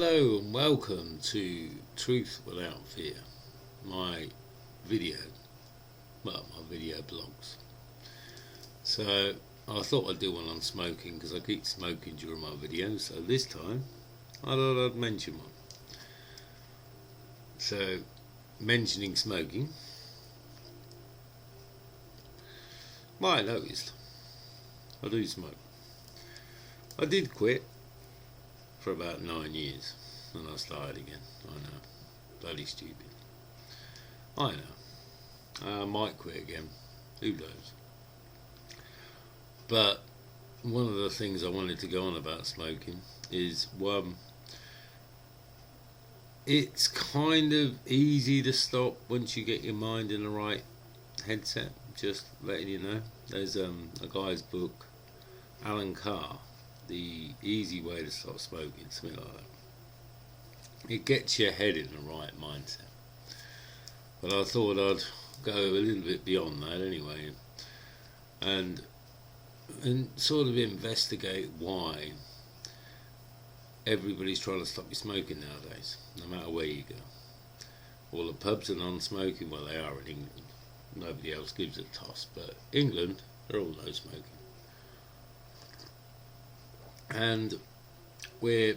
Hello and welcome to Truth Without Fear, my video, my video blogs. So I thought I'd do one on smoking because I keep smoking during my videos, so this time I thought I'd mention one. So, mentioning smoking, might have noticed I do smoke. I did quit for about 9 years, and I started again. I know, bloody stupid. I know. I might quit again. Who knows? But one of the things I wanted to go on about smoking is one. It's kind of easy to stop once you get your mind in the right headset. Just letting you know. There's a guy's book, Alan Carr, The Easy Way to Stop Smoking, something like that. It gets your head in the right mindset. But I thought I'd go a little bit beyond that anyway, and sort of investigate why everybody's trying to stop you smoking nowadays, no matter where you go. All the pubs are non-smoking, well, they are in England. Nobody else gives a toss, but England, they're all no smoking. And we're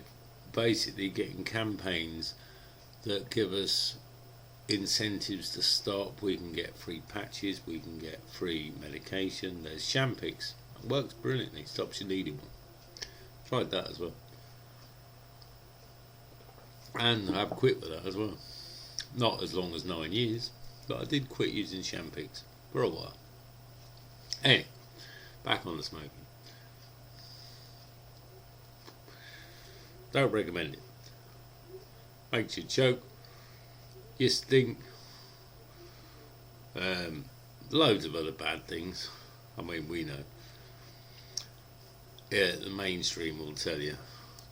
basically getting campaigns that give us incentives to stop. We can get free patches, we can get free medication. There's Champix, it works brilliantly, stops you needing one. Tried that as well, and I've quit with that as well. Not as long as 9 years, but I did quit using Champix for a while. Anyway, back on the smoking. Don't recommend it. Makes you choke, you stink, loads of other bad things. I mean, we know. Yeah, the mainstream will tell you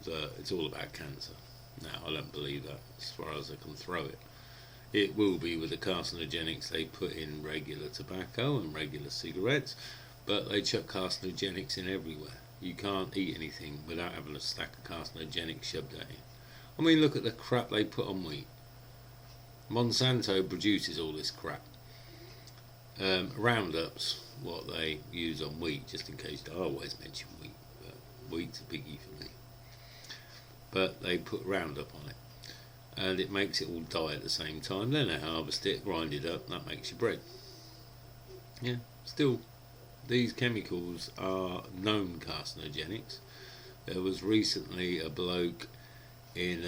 that it's all about cancer. Now, I don't believe that as far as I can throw it. It will be with the carcinogenics they put in regular tobacco and regular cigarettes, but they chuck carcinogenics in everywhere. You can't eat anything without having a stack of carcinogenics shoved at you. I mean, look at the crap they put on wheat. Monsanto produces all this crap. Roundup's what they use on wheat, just in case. I always mention wheat, but wheat's a biggie for me. But they put Roundup on it, and it makes it all die at the same time. Then they harvest it, grind it up, and that makes your bread. Yeah, still, these chemicals are known carcinogenics. There was recently a bloke in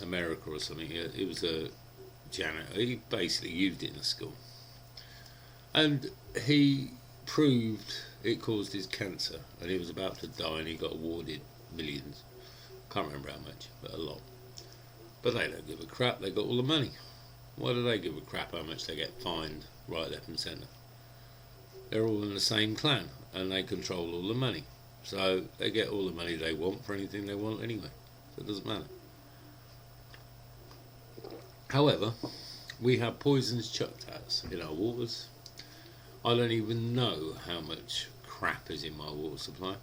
America or something. It was a janitor. He basically used it in a school, and he proved it caused his cancer, and he was about to die, and he got awarded millions. Can't remember how much, but a lot. But they don't give a crap. They got all the money. Why do they give a crap how much they get fined right, left and centre? They're all in the same clan, and they control all the money. So they get all the money they want for anything they want anyway. So it doesn't matter. However, we have poisons chucked at us in our waters. I don't even know how much crap is in my water supply.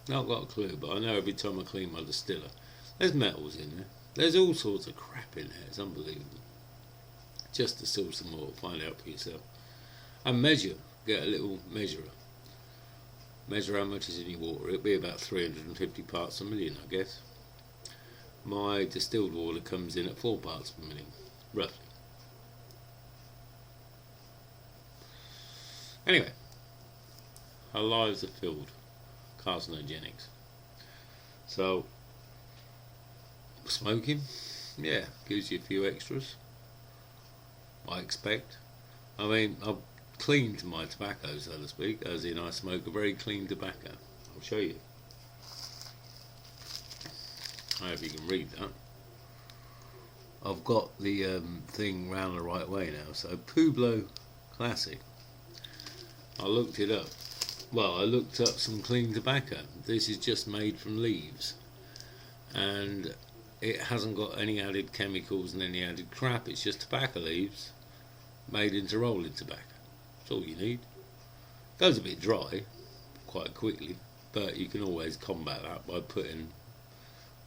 Not got a clue, but I know every time I clean my distiller, there's metals in there. There's all sorts of crap in there. It's unbelievable. Just to still some more, find out for yourself. And measure. Get a little measurer. Measure how much is in your water. It'll be about 350 parts per million, I guess. My distilled water comes in at 4 parts per million, roughly. Anyway, our lives are filled with carcinogenics. So, smoking, yeah, gives you a few extras, I expect. I mean, I've cleaned my tobacco, so to speak, as in I smoke a very clean tobacco. I'll show you. I hope you can read that. I've got the thing round the right way now. So Pueblo Classic. I looked it up. Well, I looked up some clean tobacco. This is just made from leaves, and it hasn't got any added chemicals and any added crap. It's just tobacco leaves made into rolling tobacco. That's all you need. Goes a bit dry quite quickly, but you can always combat that by putting,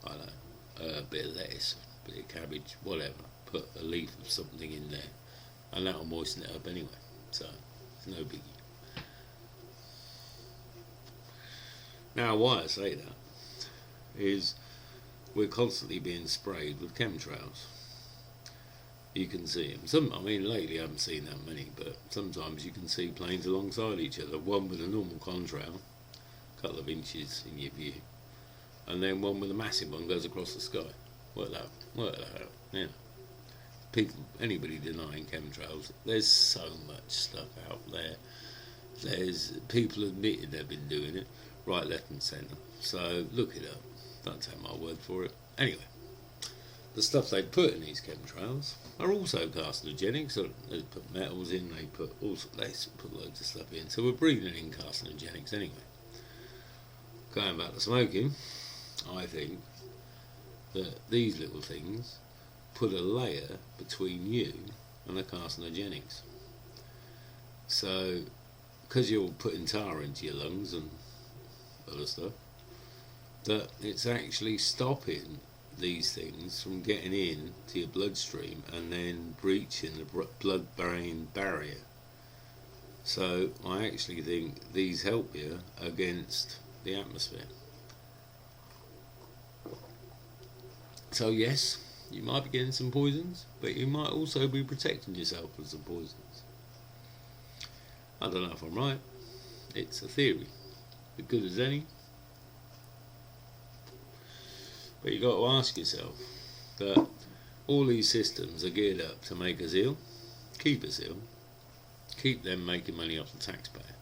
I don't know, a bit of lettuce, a bit of cabbage, whatever. Put a leaf of something in there, and that'll moisten it up anyway. So it's no biggie. Now, why I say that is we're constantly being sprayed with chemtrails. You can see them. Lately I haven't seen that many, but sometimes you can see planes alongside each other. One with a normal contrail, a couple of inches in your view, and then one with a massive one goes across the sky. Work that out. Yeah. Anybody denying chemtrails? There's so much stuff out there. There's people admitting they've been doing it, right, left, and centre. So look it up. Don't take my word for it. Anyway, the stuff they put in these chemtrails are also carcinogenic. So they put metals in, they put loads of stuff in. So we're breathing in carcinogenics anyway. Going back to smoking, I think that these little things put a layer between you and the carcinogenics. So, because you're putting tar into your lungs and other stuff, that it's actually stopping these things from getting in to your bloodstream and then breaching the blood-brain barrier. So I actually think these help you against the atmosphere. So yes, you might be getting some poisons, but you might also be protecting yourself from some poisons. I don't know if I'm right. It's a theory, as good as any. But you've got to ask yourself that all these systems are geared up to make us ill, keep us ill, keep them making money off the taxpayer.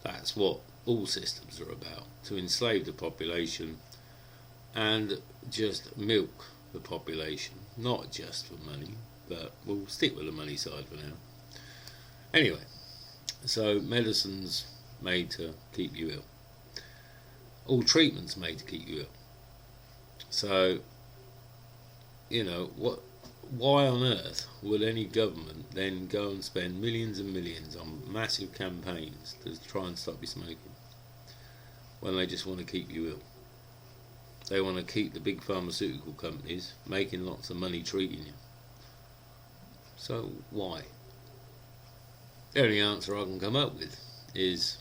That's what all systems are about, to enslave the population and just milk the population, not just for money, but we'll stick with the money side for now. Anyway, so medicine's made to keep you ill. All treatment's made to keep you ill. So, why on earth would any government then go and spend millions and millions on massive campaigns to try and stop you smoking when they just want to keep you ill? They want to keep the big pharmaceutical companies making lots of money treating you. So why? The only answer I can come up with is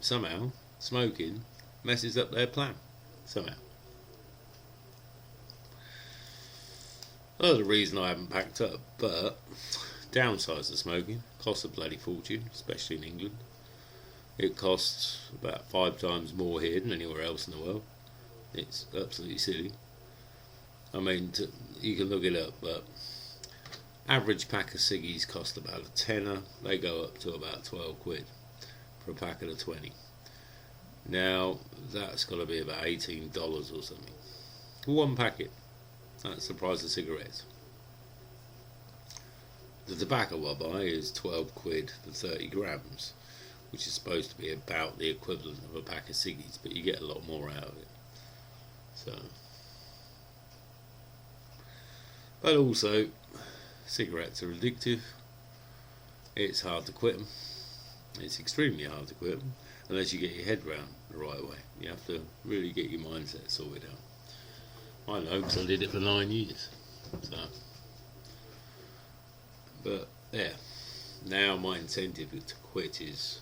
somehow smoking messes up their plan. Somehow. Another reason I haven't packed up, but downsides of smoking costs a bloody fortune, especially in England. It costs about 5 times more here than anywhere else in the world. It's absolutely silly. You can look it up, but average pack of ciggies cost about a tenner. They go up to about 12 quid for a packet of 20. Now, that's got to be about $18 or something. One packet. That's the price of cigarettes. The tobacco I buy is 12 quid for 30 grams, which is supposed to be about the equivalent of a pack of ciggies, but you get a lot more out of it. So, but also, cigarettes are addictive. It's hard to quit them. It's extremely hard to quit them, unless you get your head round the right way. You have to really get your mindset sorted out. I know, because I did it for 9 years. So, but yeah, now my incentive to quit is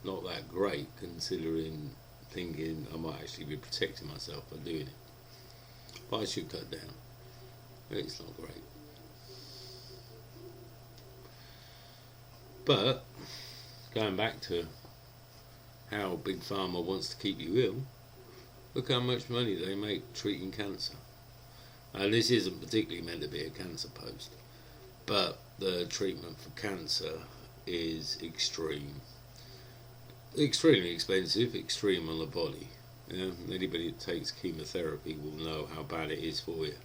not that great, considering thinking I might actually be protecting myself by doing it. But I should cut down. It's not great. But going back to how Big Pharma wants to keep you ill, look how much money they make treating cancer. And this isn't particularly meant to be a cancer post, but the treatment for cancer is extremely expensive, extreme on the body. Anybody that takes chemotherapy will know how bad it is for you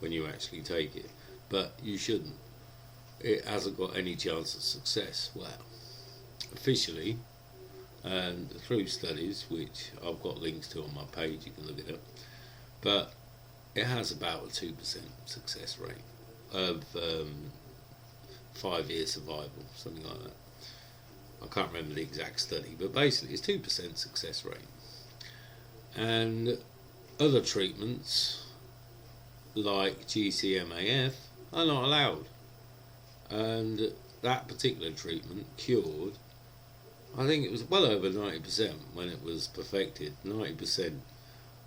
when you actually take it, but you shouldn't. It hasn't got any chance of success. Well, officially, and through studies, which I've got links to on my page, you can look it up, but it has about a 2% success rate of 5-year survival, something like that. I can't remember the exact study, but basically it's 2% success rate. And other treatments like GCMAF are not allowed. And that particular treatment cured, I think it was well over 90% when it was perfected, 90%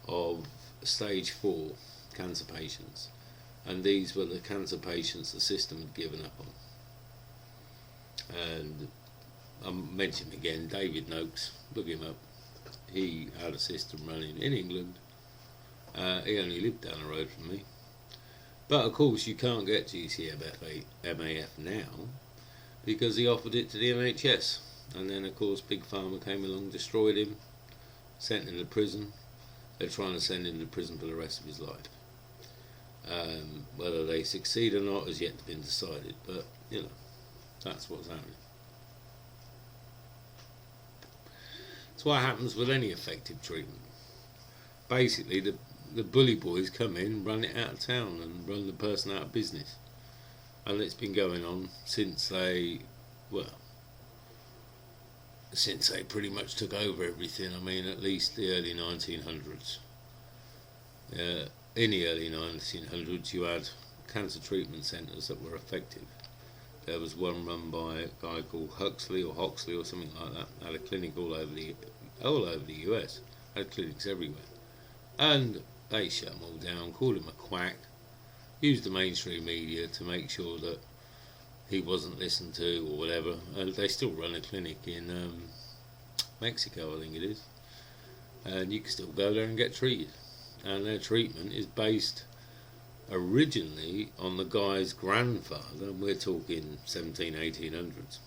of stage 4 cancer patients. And these were the cancer patients the system had given up on. And I mentioned again, David Noakes, look him up. He had a system running in England. He only lived down the road from me. But of course you can't get GCMAF now because he offered it to the NHS. And then of course Big Pharma came along, destroyed him, sent him to prison. They're trying to send him to prison for the rest of his life. Whether they succeed or not has yet to be decided, but you know, that's what's happening. It's what happens with any effective treatment. Basically, the bully boys come in, run it out of town, and run the person out of business. And it's been going on since they pretty much took over everything. I mean, at least the early 1900s. In the early 1900s, you had cancer treatment centres that were effective. There was one run by a guy called Huxley or something like that. Had a clinic all over the US. Had clinics everywhere, and they shut him all down, called him a quack, used the mainstream media to make sure that he wasn't listened to or whatever. And they still run a clinic in Mexico, I think it is, and you can still go there and get treated. And their treatment is based originally on the guy's grandfather, and we're talking 1800s.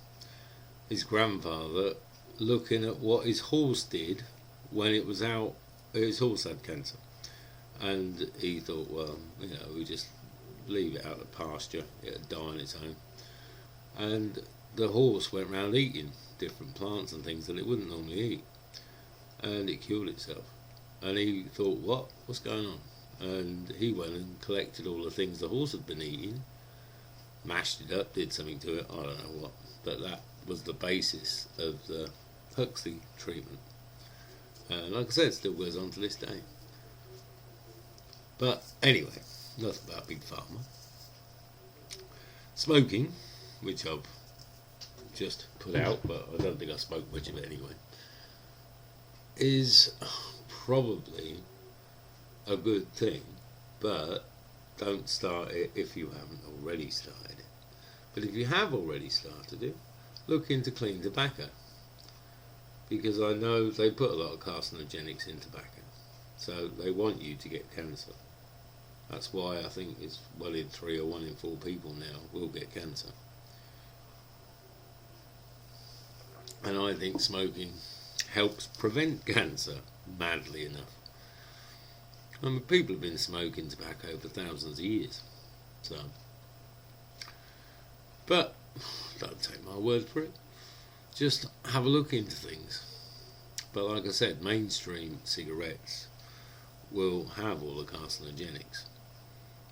His grandfather looking at what his horse did when it was out. His horse had cancer, and he thought, well, you know, we just leave it out of pasture, it'd die on its own. And the horse went round eating different plants and things that it wouldn't normally eat, and it killed itself. And he thought, what's going on? And he went and collected all the things the horse had been eating, mashed it up, did something to it, I don't know what, but that was the basis of the Huxley treatment. Like I said, it still goes on to this day. But anyway, enough about Big Pharma. Smoking, which I've just put out, but I don't think I spoke much of it anyway, is probably a good thing, but don't start it if you haven't already started it. But if you have already started it, look into clean tobacco, because I know they put a lot of carcinogenics in tobacco, so they want you to get cancer. That's why I think it's 1 in 3 or 1 in 4 people now will get cancer. And I think smoking helps prevent cancer, madly enough. I mean, people have been smoking tobacco for thousands of years, so. But don't take my word for it. Just have a look into things. But like I said, mainstream cigarettes will have all the carcinogenics,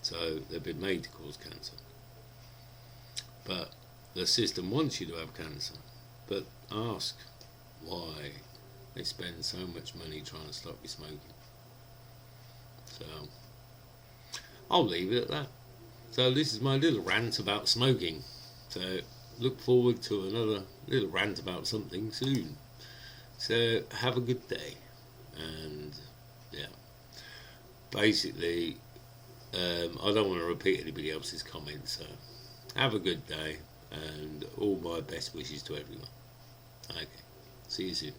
so they've been made to cause cancer. But the system wants you to have cancer. But ask why they spend so much money trying to stop you smoking. So I'll leave it at that. So this is my little rant about smoking. So look forward to another little rant about something soon. So have a good day. And yeah, basically I don't want to repeat anybody else's comments, so have a good day and all my best wishes to everyone. Okay, see you soon.